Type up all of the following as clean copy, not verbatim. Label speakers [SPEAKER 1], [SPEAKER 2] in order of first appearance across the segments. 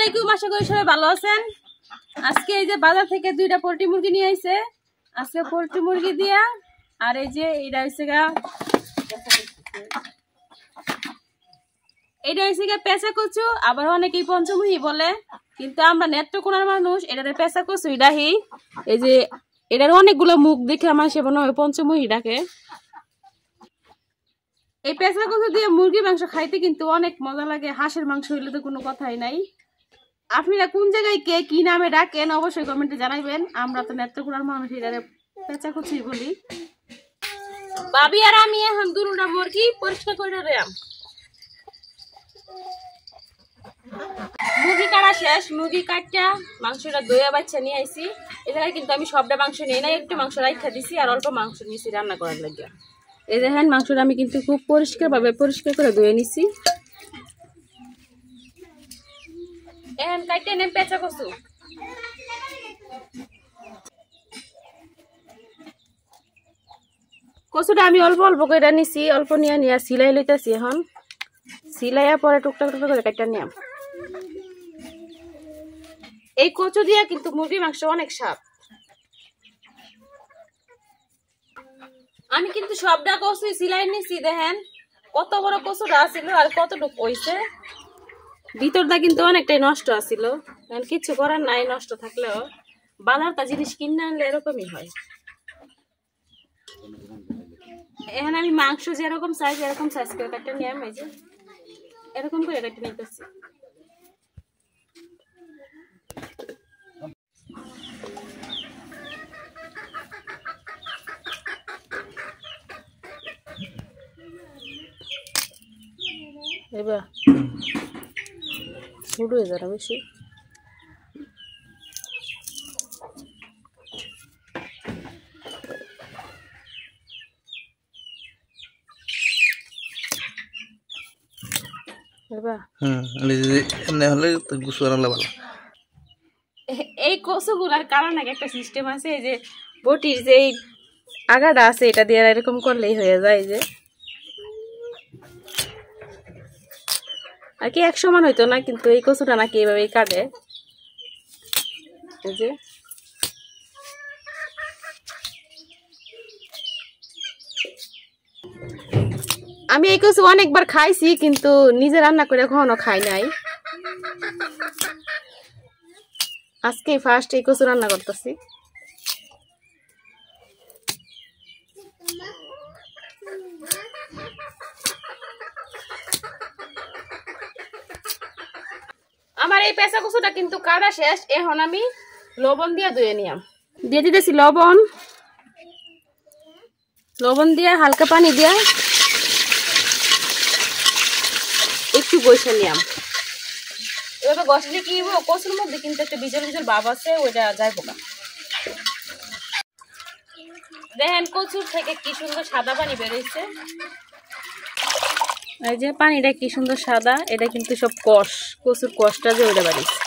[SPEAKER 1] আলাইকুম, আশা করি সবাই ভালো আছেন। আজকে এই যে বাজার থেকে 2টা পোল্ট্রি মুরগি নিয়ে আইছে। আজকে পোল্ট্রি মুরগি দিয়া আর এই যে এটা হইছে গা পেঁচা কচু, আবার অনেকেই পঞ্চমুখী বলে, কিন্তু আমরা নেত্রকোনার মানুষ এটাতে পেঁচা কচু ডাহি। এই যে এটার অনেকগুলো মুখ দেখে আমার সে মনে হয় পঞ্চমুখী ডাকে। এই পেঁচা কচু দিয়ে মুরগি মাংস খাইতে কিন্তু অনেক মজা লাগে। হাঁসের মাংস হইলে তো কোনো কথাই নাই। আপনারা কোন জায়গায় কে কি নামে ডাকেন অবশ্যই কমেন্টে জানাইবেন। আমরা তো নেত্রকোনার মানুষ, এটারে পেঁচা কচুই বলি। ভাবি আর আমি এখন দুটা মুরগি পরিষ্কার করে রাখলাম। মুরগি কাটা শেষ, মুরগি কাটটা মাংসটা দইয়া বাচ্চা নিয়ে আইছি। এখানে কিন্তু আমি সবটা মাংস নিই না, একটু মাংস রাখা দিছি আর অল্প মাংস নিয়েছি রান্না করার লাগে। এই দেখেন মাংসটা আমি কিন্তু খুব পরিষ্কার করে ধুয়ে নিছি। এখন কাটতে নেম পেঁচা কচু। কচুটা আমি অল্প অল্প করে নিছি, অল্প নিয়ে সিলাই লইতেছি। এখন সিলাইয়া পরে টুকটাক করে কাটটা নিয়াম। এই কচু দিয়া কিন্তু মুরগির মাংস অনেক স্বাদ। আমি কিন্তু সবটা কচু সিলাই নিছি। দেখেন কত বড় কচুটা আছিল আর কতটুকু হইছে। ভিতরটা কিন্তু অনেকটাই নষ্ট আছিল, কিছু করার নাই। নষ্ট থাকলেও বাজারটা জিনিস কিনে আনলে এরকমই হয়। এখন আমি মাংস যেরকম সাইজ এরকম সাইজ করে কাটতে নিয়ে এই যে এরকম করে কাটতে নিতেছি। এবার ছোট হয়ে যারা বেশি। এই কচুগুলার কারণ একটা সিস্টেম আছে। এই যে বটির যে আগাটা আছে এটা দিয়ে এরকম করলেই হয়ে যায়। যে আর কি এক সমান হইতো না, কিন্তু এই কচুটা নাকি এইভাবে কাটে। এই যে আমি এই কচু অনেকবার খাইছি, কিন্তু নিজে রান্না করে কখনো খাই নাই। আজকে ফার্স্ট এই কচু রান্না করতেছি। আমার এই পেঁচা কচুটা কিন্তু কাটা শেষ। এখন আমি লবণ দিয়ে ধুয়ে নিলাম। দিয়ে দিতেছি লবণ দিয়ে হালকা পানি দিয়ে একটু বসে নিলাম। এভাবে বসলে কি হবো, কচুর মধ্যে কিন্তু একটা বিজল ভাব আছে, ওইটা যাইব না। দেখেন কচুর থেকে কি সুন্দর সাদা পানি বেরোইছে। এই যে পানিটা কি সুন্দর সাদা, এটা কিন্তু সব কচুর কষটা যে ওইটা বাড়িছে।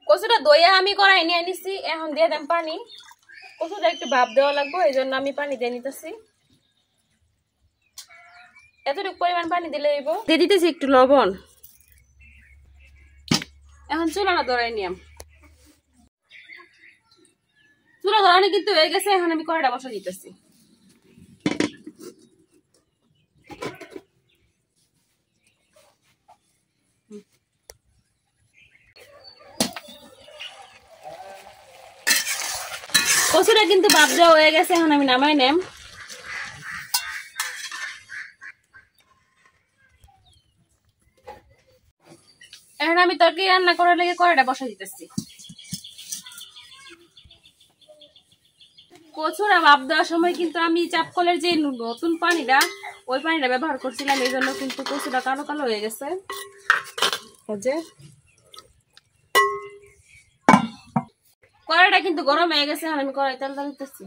[SPEAKER 1] কচুটা দইয়া আমি কড়াই নিয়ে নিছি। এখন দিয়ে দেন পানি। কচুটা একটু ভাপ দেওয়া লাগবে, এই জন্য আমি পানি দিয়ে নিতেছি। এতটুকু পরিমাণ পানি দিলে দিয়ে দিতেছি একটু লবণ। এখন চুলাটা ধরাই নিয়াম। চুলা ধরানি কিন্তু হয়ে গেছে। এখন আমি কড়াইটা বসা দিতেছি। কচুটা কিন্তু ভাপ দেওয়া হয়ে গেছে। এখন আমি নামাই নেম। এখন আমি তরকারি রান্না করার লেগে কড়াইটা বসা দিতেছি। কচুরা ভাপ দেওয়ার সময় কিন্তু আমি চাপকলের যে নতুন পানিটা, ওই পানিটা ব্যবহার করছিলাম, এই জন্য কিন্তু কচুটা কালো কালো হয়ে গেছে। কড়াইটা কিন্তু গরম হয়ে গেছে, আমি কড়াই তেল দিতেছি।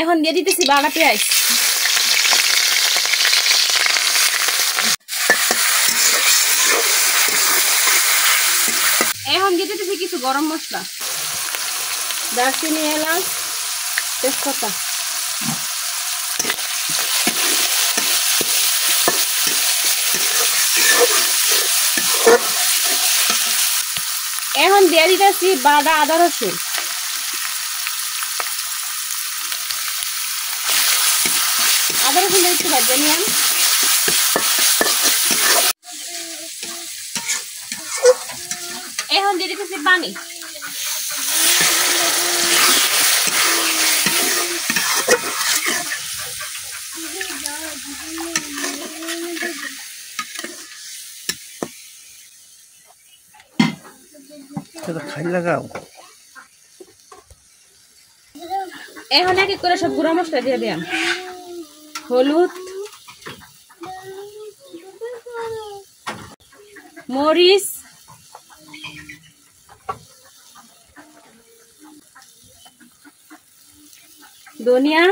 [SPEAKER 1] এখন দিয়ে দিতেছি বাটা পেঁয়াজ। এখন দিয়ে দিতেছি কিছু গরম মশলা, দারচিনি, এলাচ, তেজপাতা। এখন দিয়ে দিতেছি বাটা আদা রসুন। আদা রসুন একটু ভাজে নিলাম। এখন দিয়ে দিতেছি পানি। এখন এক এক করে সব গুঁড়া মশলা দিয়ে দিলাম। হলুদ, মরিচ, ধনিয়া,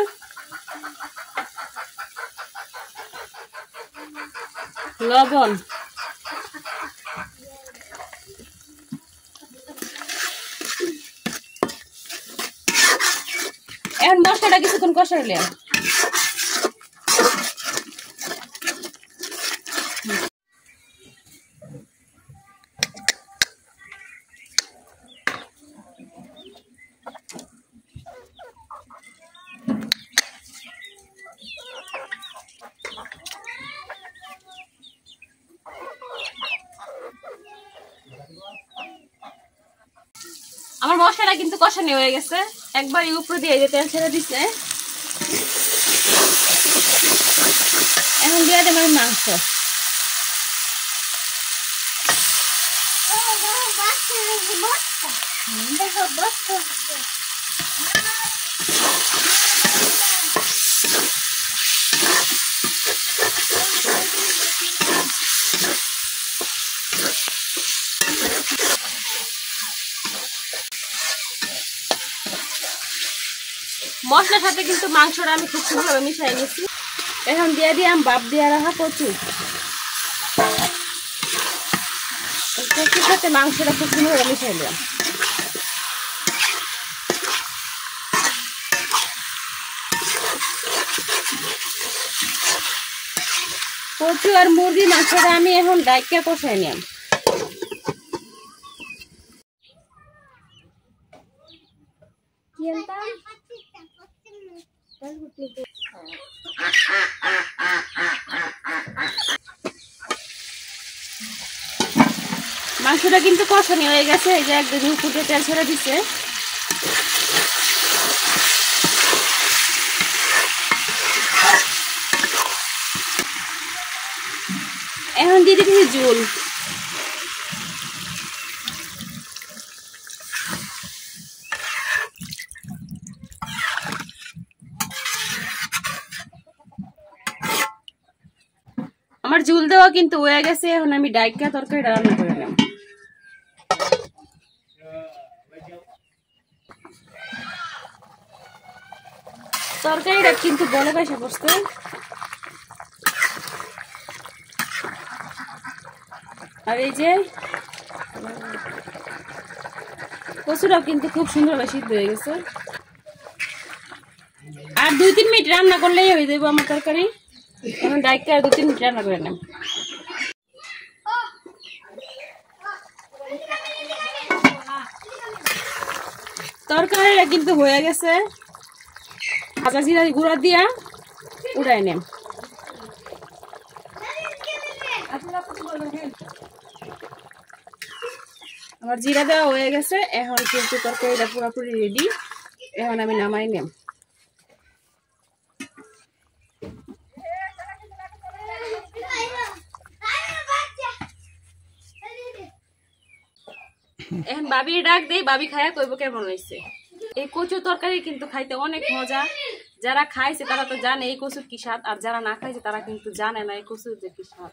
[SPEAKER 1] লবণ, এখন মশলাটা কিছুক্ষণ কষাইলে আমার মশলাটা কিন্তু কষানো হয়ে গেছে। একবার উপরে দিয়ে তেল ছেড়ে দিছে। এখন দিয়ে দেব মাংস। মশলার সাথে কিন্তু মাংসটা আমি খুব সুন্দরভাবে মিশাই নিচ্ছি। এখন দিয়ে দিলাম বাপ দিয়ে রাখা কচু। কচুর সাথে মাংসটা খুব সুন্দরভাবে মিশাই দিলাম। কচু আর মুরগি মাংসটা আমি এখন ডাইকা কষাই নিলাম। মাংসটা কিন্তু কষানি হয়ে গেছে। এই যে একদম উপরে তেল ছেড়ে দিচ্ছে। এখন দিয়ে দিচ্ছি ঝোল। আমার ঝোল দেওয়া কিন্তু হয়ে গেছে। এখন আমি ডাইকা তরকারিটা রান্না করে নিলাম। তরকারিটা কিন্তু বড় পয়সা বসতে। আর এই যে কচুটাও কিন্তু খুব সুন্দরভাবে সিদ্ধ হয়ে গেছে। আর 2-3 মিনিট রান্না করলেই হয়ে যাবে আমার তরকারি। এখন ডাইকা আর 2-3 মিনিট রান্না করে নিলাম। তরকারিটা কিন্তু হয়ে গেছে। ভাজা জিরা গুঁড়া দিয়া উড়াই নেম। আমার জিরা দেওয়া হয়ে গেছে। এখন কিন্তু তরকারিটা পুরোপুরি রেডি। এখন আমি নামাই নেম। এখন ভাবি ডাক দেই, ভাবি খায়া কইব কেমন হয়েছে। এই কচু তরকারি কিন্তু খাইতে অনেক মজা। যারা খাইছে তারা তো জানে এই কচুর কি স্বাদ, আর যারা না খাইছে তারা কিন্তু জানে না এই কচুর যে কি স্বাদ।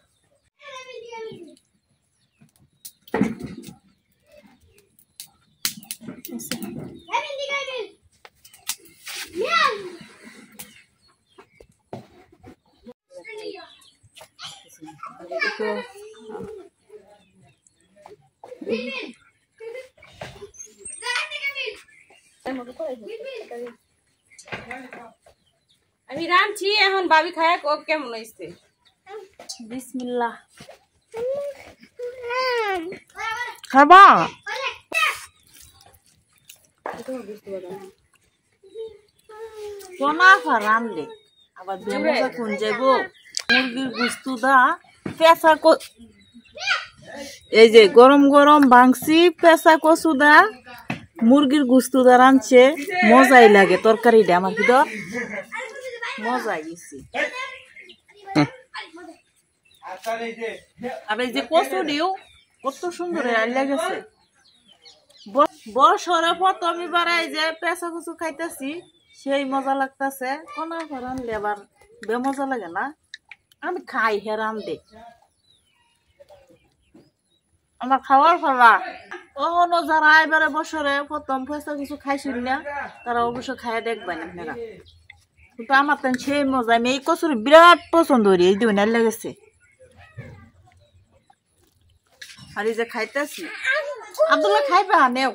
[SPEAKER 1] আমি রাঁধছি এখন, ভাবি খায় কেমন হয়েছে। বিসমিল্লাহ।
[SPEAKER 2] খাবা সোনা রান্ধলে আবার বেমজা কোন যাইব মুরগির গুস্তু দা পেঁচা এই যে গরম গরম ভাঙছি পেঁচা কচু দা মুরগির গুস্তু দা রাঁধছে, মজাই লাগে তরকারিটা আমার ভিতর মজাই গেছি। আর এই যে কচু দিও কত সুন্দর লাগেছে। বছরে প্রথম এবার এই যে পেঁচা কচু খাইতেছি, সেই মজা লাগতেছে। কোনা রানলে আবার বেমজা লাগে না, আমি খাই হে রান্ধে আমার খাওয়ার ফলা। অন্য যারা এবারে বছরে প্রথম পেঁচা কচু খাইছিল না তারা অবশ্য খাইয়া দেখবেন আপনারা, কিন্তু আমার তো সেই মজা। আমি এই কচুর বিরাট পছন্দ করি, এই দুই লেগেছে। আর এই যে খাইতেছি আব্দুল্লাহ খাইবা নেও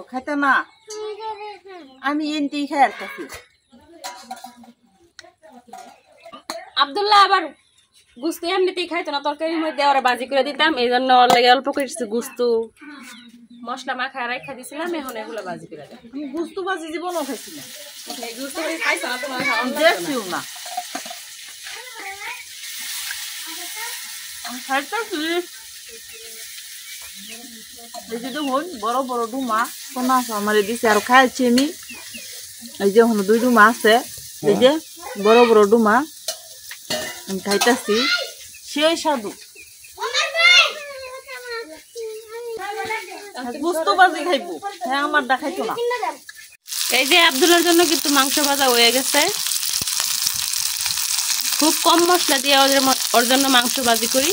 [SPEAKER 2] খাইতে না, আমি এনটি খাই আর কাছি।
[SPEAKER 1] আব্দুল্লাহ আবার গুস্তু এমনিতেই খাইতো না, তরকারির মধ্যে ওরা বাজি করে দিতাম, এই জন্য লাগে অল্প করে গুস্তু মশলা মাখায় রাখা দিছিলাম, এখন এগুলো বাজি করে দেয়।
[SPEAKER 2] আমি গুস্তু বাজি জীবনও খাইছি না,
[SPEAKER 1] গুস্তু খাইছো না তোমার
[SPEAKER 2] দেখছিও না। আমি খাইতেছি এই যে দেখুন বড় বড় ডুমা কোনা আমার দিছে আর খাইছি আমি। এই যে এখন দুই ডুমা আছে, এই যে বড় বড় ডুমা আমি খাইতেছি, সেই স্বাদু। গুস্তু বাজি খাইবো, হ্যাঁ আমার দেখাইতো না।
[SPEAKER 1] এই যে আব্দুল্লার জন্য কিন্তু মাংস ভাজা হয়ে গেছে, খুব কম মশলা দিয়ে ওর জন্য মাংস ভাজি করি।